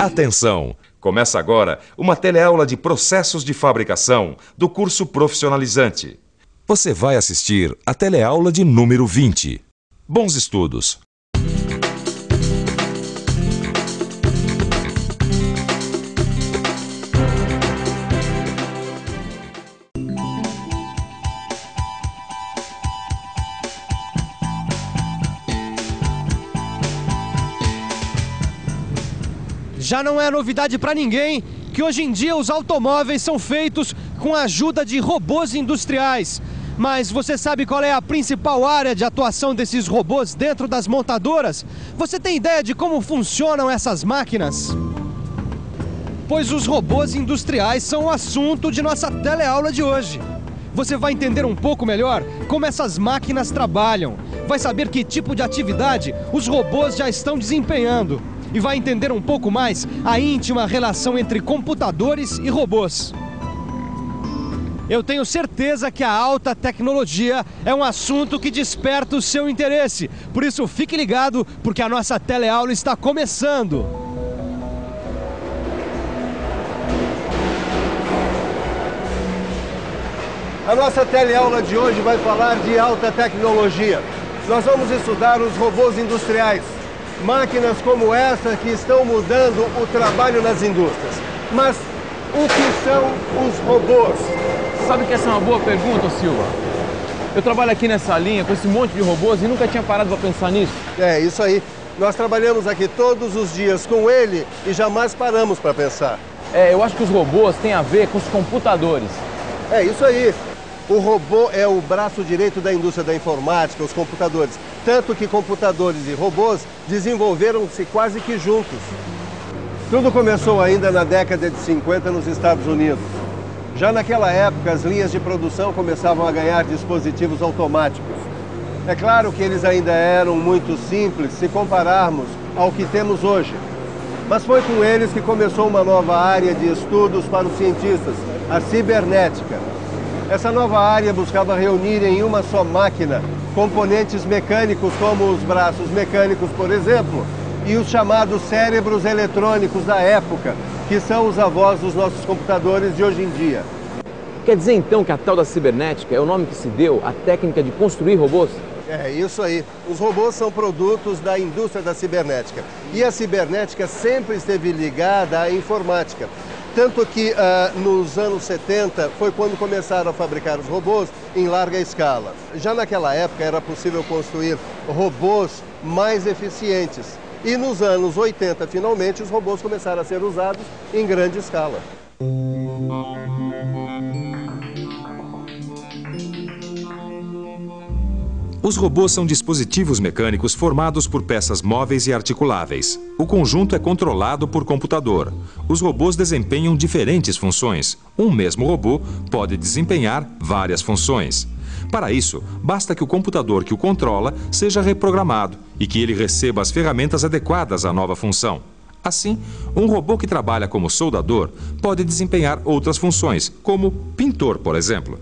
Atenção! Começa agora uma teleaula de processos de fabricação do curso profissionalizante. Você vai assistir a teleaula de número 20. Bons estudos! Já não é novidade para ninguém que hoje em dia os automóveis são feitos com a ajuda de robôs industriais. Mas você sabe qual é a principal área de atuação desses robôs dentro das montadoras? Você tem ideia de como funcionam essas máquinas? Pois os robôs industriais são o assunto de nossa teleaula de hoje. Você vai entender um pouco melhor como essas máquinas trabalham, vai saber que tipo de atividade os robôs já estão desempenhando e vai entender um pouco mais a íntima relação entre computadores e robôs. Eu tenho certeza que a alta tecnologia é um assunto que desperta o seu interesse. Por isso, fique ligado, porque a nossa teleaula está começando. A nossa teleaula de hoje vai falar de alta tecnologia. Nós vamos estudar os robôs industriais. Máquinas como essa que estão mudando o trabalho nas indústrias. Mas o que são os robôs? Sabe que essa é uma boa pergunta, Silva? Eu trabalho aqui nessa linha com esse monte de robôs e nunca tinha parado para pensar nisso. É, isso aí. Nós trabalhamos aqui todos os dias com ele e jamais paramos para pensar. Eu acho que os robôs têm a ver com os computadores. É, isso aí. O robô é o braço direito da indústria da informática, os computadores. Tanto que computadores e robôs desenvolveram-se quase que juntos. Tudo começou ainda na década de 50 nos Estados Unidos. Já naquela época, as linhas de produção começavam a ganhar dispositivos automáticos. É claro que eles ainda eram muito simples se compararmos ao que temos hoje. Mas foi com eles que começou uma nova área de estudos para os cientistas, a cibernética. Essa nova área buscava reunir em uma só máquina componentes mecânicos como os braços mecânicos, por exemplo, e os chamados cérebros eletrônicos da época, que são os avós dos nossos computadores de hoje em dia. Quer dizer então que a tal da cibernética é o nome que se deu à técnica de construir robôs? É isso aí. Os robôs são produtos da indústria da cibernética. E a cibernética sempre esteve ligada à informática. Tanto que nos anos 70 foi quando começaram a fabricar os robôs em larga escala. Já naquela época era possível construir robôs mais eficientes. E nos anos 80, finalmente, os robôs começaram a ser usados em grande escala. Os robôs são dispositivos mecânicos formados por peças móveis e articuláveis. O conjunto é controlado por computador. Os robôs desempenham diferentes funções. Um mesmo robô pode desempenhar várias funções. Para isso, basta que o computador que o controla seja reprogramado e que ele receba as ferramentas adequadas à nova função. Assim, um robô que trabalha como soldador pode desempenhar outras funções, como pintor, por exemplo.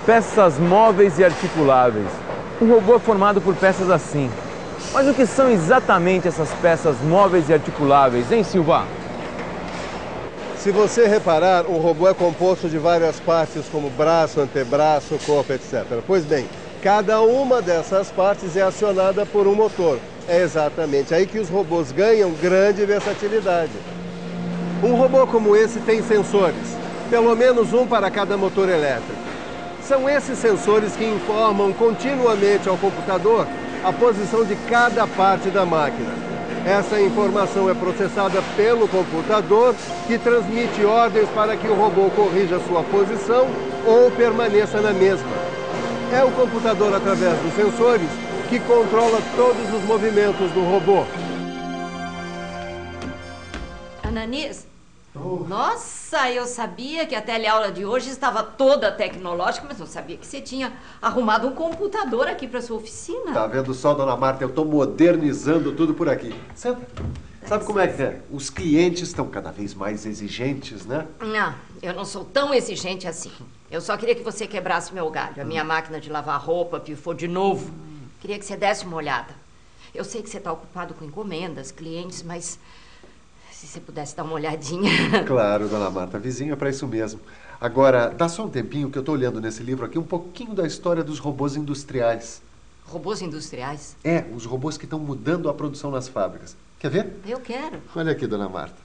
Peças móveis e articuláveis. Um robô é formado por peças assim. Mas o que são exatamente essas peças móveis e articuláveis, hein, Silva? Se você reparar, o robô é composto de várias partes, como braço, antebraço, corpo, etc. Pois bem, cada uma dessas partes é acionada por um motor. É exatamente aí que os robôs ganham grande versatilidade. Um robô como esse tem sensores, pelo menos um para cada motor elétrico. São esses sensores que informam continuamente ao computador a posição de cada parte da máquina. Essa informação é processada pelo computador, que transmite ordens para que o robô corrija sua posição ou permaneça na mesma. É o computador, através dos sensores, que controla todos os movimentos do robô. Ananias? Nossa, eu sabia que a teleaula de hoje estava toda tecnológica, mas não sabia que você tinha arrumado um computador aqui para sua oficina. Tá vendo só, dona Marta? Eu tô modernizando tudo por aqui. Sabe como é que é? Os clientes estão cada vez mais exigentes, né? Não, eu não sou tão exigente assim. Eu só queria que você quebrasse meu galho. A minha máquina de lavar roupa pifou de novo. Queria que você desse uma olhada. Eu sei que você está ocupado com encomendas, clientes, mas se você pudesse dar uma olhadinha. Claro, dona Marta, vizinho é para isso mesmo. Agora, dá só um tempinho que eu estou olhando nesse livro aqui um pouquinho da história dos robôs industriais. Robôs industriais? É, os robôs que estão mudando a produção nas fábricas. Quer ver? Eu quero. Olha aqui, dona Marta.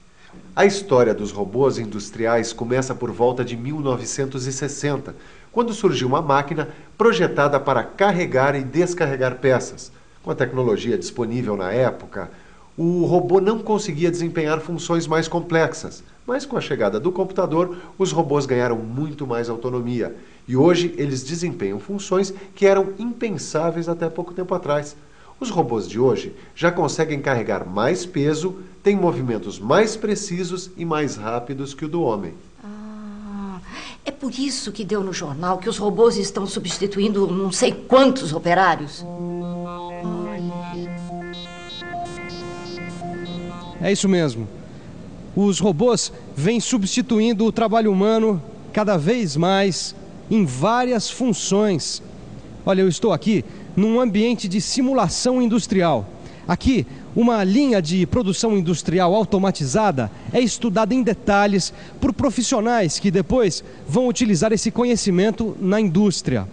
A história dos robôs industriais começa por volta de 1960, quando surgiu uma máquina projetada para carregar e descarregar peças. Com a tecnologia disponível na época, o robô não conseguia desempenhar funções mais complexas. Mas com a chegada do computador, os robôs ganharam muito mais autonomia. E hoje eles desempenham funções que eram impensáveis até pouco tempo atrás. Os robôs de hoje já conseguem carregar mais peso, têm movimentos mais precisos e mais rápidos que o do homem. É por isso que deu no jornal que os robôs estão substituindo não sei quantos operários. É isso mesmo. Os robôs vêm substituindo o trabalho humano cada vez mais em várias funções. Olha, eu estou aqui num ambiente de simulação industrial. Aqui, uma linha de produção industrial automatizada é estudada em detalhes por profissionais que depois vão utilizar esse conhecimento na indústria.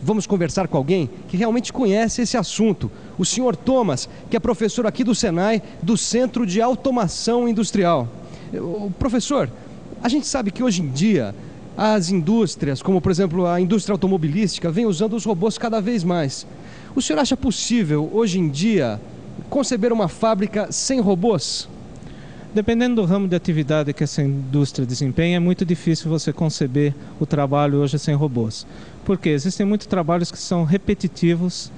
Vamos conversar com alguém que realmente conhece esse assunto. O senhor Thomas, que é professor aqui do Senai, do Centro de Automação Industrial. Professor, a gente sabe que hoje em dia as indústrias, como por exemplo a indústria automobilística, vem usando os robôs cada vez mais. O senhor acha possível, hoje em dia, conceber uma fábrica sem robôs? Dependendo do ramo de atividade que essa indústria desempenha, é muito difícil você conceber o trabalho hoje sem robôs. Porque existem muitos trabalhos que são repetitivos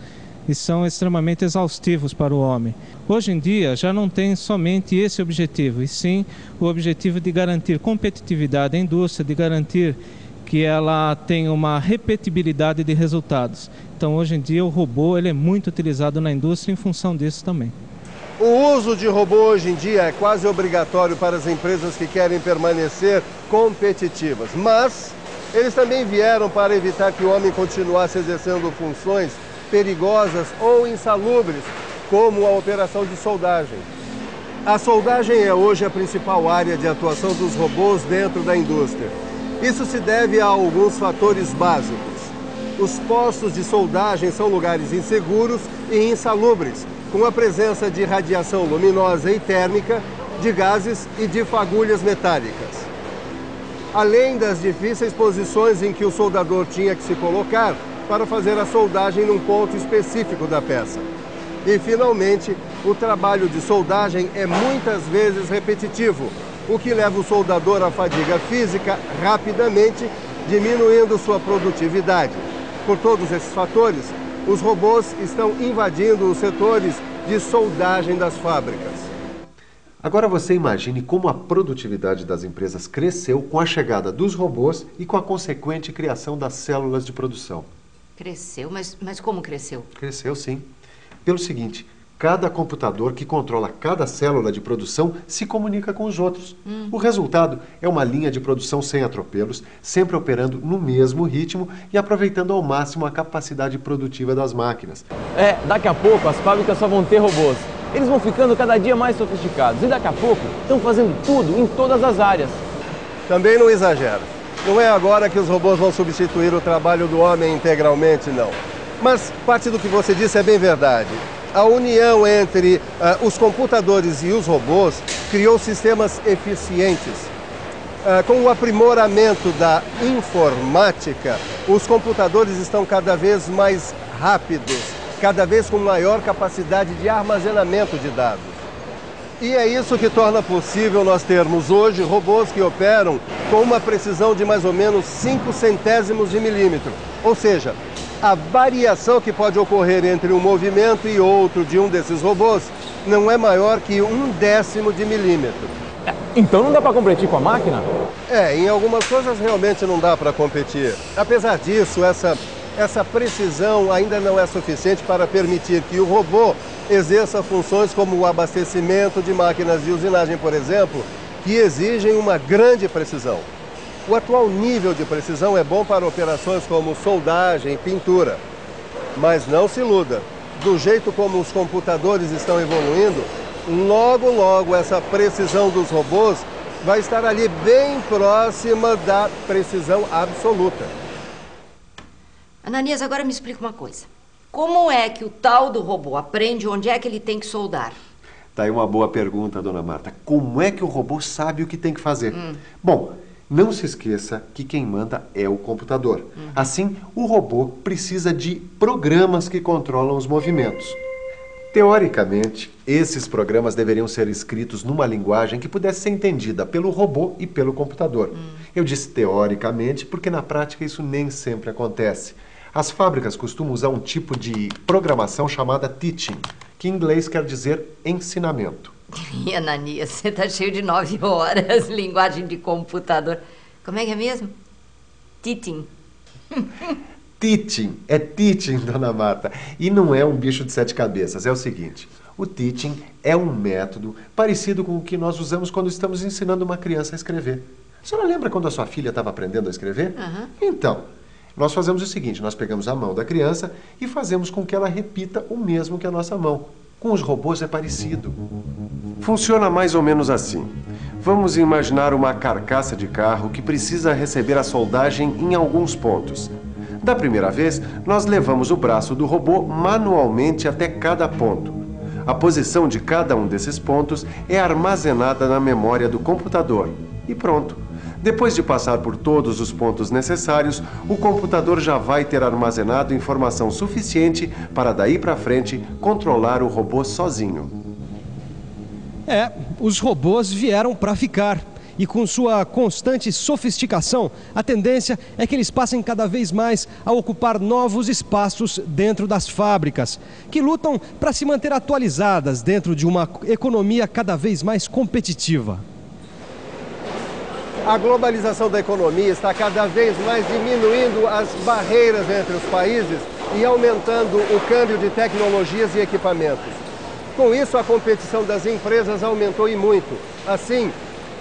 e são extremamente exaustivos para o homem. Hoje em dia já não tem somente esse objetivo, e sim o objetivo de garantir competitividade à indústria, de garantir que ela tenha uma repetibilidade de resultados. Então hoje em dia o robô ele é muito utilizado na indústria em função disso também. O uso de robô hoje em dia é quase obrigatório para as empresas que querem permanecer competitivas, mas eles também vieram para evitar que o homem continuasse exercendo funções perigosas ou insalubres, como a operação de soldagem. A soldagem é hoje a principal área de atuação dos robôs dentro da indústria. Isso se deve a alguns fatores básicos. Os postos de soldagem são lugares inseguros e insalubres, com a presença de radiação luminosa e térmica, de gases e de fagulhas metálicas. Além das difíceis posições em que o soldador tinha que se colocar para fazer a soldagem num ponto específico da peça. E, finalmente, o trabalho de soldagem é muitas vezes repetitivo, o que leva o soldador à fadiga física rapidamente, diminuindo sua produtividade. Por todos esses fatores, os robôs estão invadindo os setores de soldagem das fábricas. Agora você imagine como a produtividade das empresas cresceu com a chegada dos robôs e com a consequente criação das células de produção. Cresceu? Mas como cresceu? Cresceu, sim. Pelo seguinte, cada computador que controla cada célula de produção se comunica com os outros. O resultado é uma linha de produção sem atropelos, sempre operando no mesmo ritmo e aproveitando ao máximo a capacidade produtiva das máquinas. Daqui a pouco as fábricas só vão ter robôs. Eles vão ficando cada dia mais sofisticados e daqui a pouco estão fazendo tudo em todas as áreas. Também não exagera. Não é agora que os robôs vão substituir o trabalho do homem integralmente, não. Mas parte do que você disse é bem verdade. A união entre os computadores e os robôs criou sistemas eficientes. Com o aprimoramento da informática, os computadores estão cada vez mais rápidos, cada vez com maior capacidade de armazenamento de dados. E é isso que torna possível nós termos hoje robôs que operam com uma precisão de mais ou menos 5 centésimos de milímetro. Ou seja, a variação que pode ocorrer entre um movimento e outro de um desses robôs não é maior que 1/10 de milímetro. Então não dá para competir com a máquina? Em algumas coisas realmente não dá para competir. Apesar disso, essa precisão ainda não é suficiente para permitir que o robô exerça funções como o abastecimento de máquinas de usinagem, por exemplo, que exigem uma grande precisão. O atual nível de precisão é bom para operações como soldagem e pintura. Mas não se iluda, do jeito como os computadores estão evoluindo, logo, logo, essa precisão dos robôs vai estar ali bem próxima da precisão absoluta. Ananias, agora me explica uma coisa. Como é que o tal do robô aprende onde é que ele tem que soldar? Tá aí uma boa pergunta, dona Marta. Como é que o robô sabe o que tem que fazer? Bom, não se esqueça que quem manda é o computador. Assim, o robô precisa de programas que controlam os movimentos. Teoricamente, esses programas deveriam ser escritos numa linguagem que pudesse ser entendida pelo robô e pelo computador. Eu disse teoricamente porque na prática isso nem sempre acontece. As fábricas costumam usar um tipo de programação chamada teaching, que em inglês quer dizer ensinamento. E Ananias, você tá cheio de 9 horas, linguagem de computador. Como é que é mesmo? Teaching. Teaching, é teaching, dona Marta. E não é um bicho de 7 cabeças, é o seguinte. O teaching é um método parecido com o que nós usamos quando estamos ensinando uma criança a escrever. A senhora lembra quando a sua filha estava aprendendo a escrever? Então, nós fazemos o seguinte, nós pegamos a mão da criança e fazemos com que ela repita o mesmo que a nossa mão. Com os robôs é parecido. Funciona mais ou menos assim. Vamos imaginar uma carcaça de carro que precisa receber a soldagem em alguns pontos. Da primeira vez, nós levamos o braço do robô manualmente até cada ponto. A posição de cada um desses pontos é armazenada na memória do computador. E pronto. Depois de passar por todos os pontos necessários, o computador já vai ter armazenado informação suficiente para daí para frente controlar o robô sozinho. Os robôs vieram para ficar. E com sua constante sofisticação, a tendência é que eles passem cada vez mais a ocupar novos espaços dentro das fábricas, que lutam para se manter atualizadas dentro de uma economia cada vez mais competitiva. A globalização da economia está cada vez mais diminuindo as barreiras entre os países e aumentando o câmbio de tecnologias e equipamentos. Com isso, a competição das empresas aumentou e muito. Assim,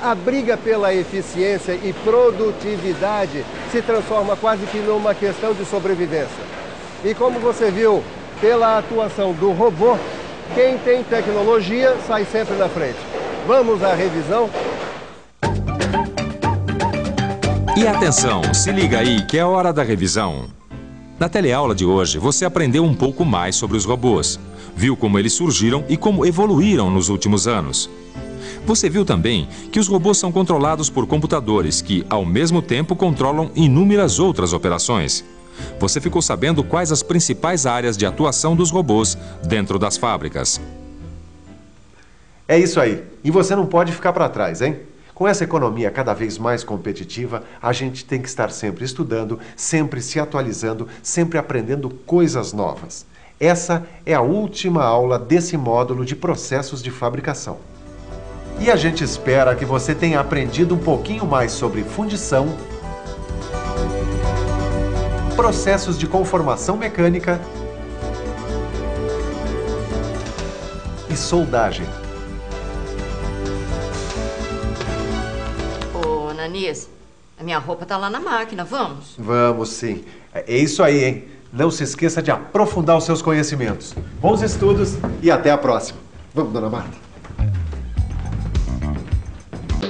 a briga pela eficiência e produtividade se transforma quase que numa questão de sobrevivência. E como você viu, pela atuação do robô, quem tem tecnologia sai sempre na frente. Vamos à revisão? E atenção, se liga aí que é hora da revisão. Na teleaula de hoje, você aprendeu um pouco mais sobre os robôs. Viu como eles surgiram e como evoluíram nos últimos anos. Você viu também que os robôs são controlados por computadores que, ao mesmo tempo, controlam inúmeras outras operações. Você ficou sabendo quais as principais áreas de atuação dos robôs dentro das fábricas. É isso aí. E você não pode ficar para trás, hein? Com essa economia cada vez mais competitiva, a gente tem que estar sempre estudando, sempre se atualizando, sempre aprendendo coisas novas. Essa é a última aula desse módulo de processos de fabricação. E a gente espera que você tenha aprendido um pouquinho mais sobre fundição, processos de conformação mecânica e soldagem. Ô, Ananias, a minha roupa tá lá na máquina, vamos? Vamos sim. É isso aí, hein? Não se esqueça de aprofundar os seus conhecimentos. Bons estudos e até a próxima. Vamos, dona Marta.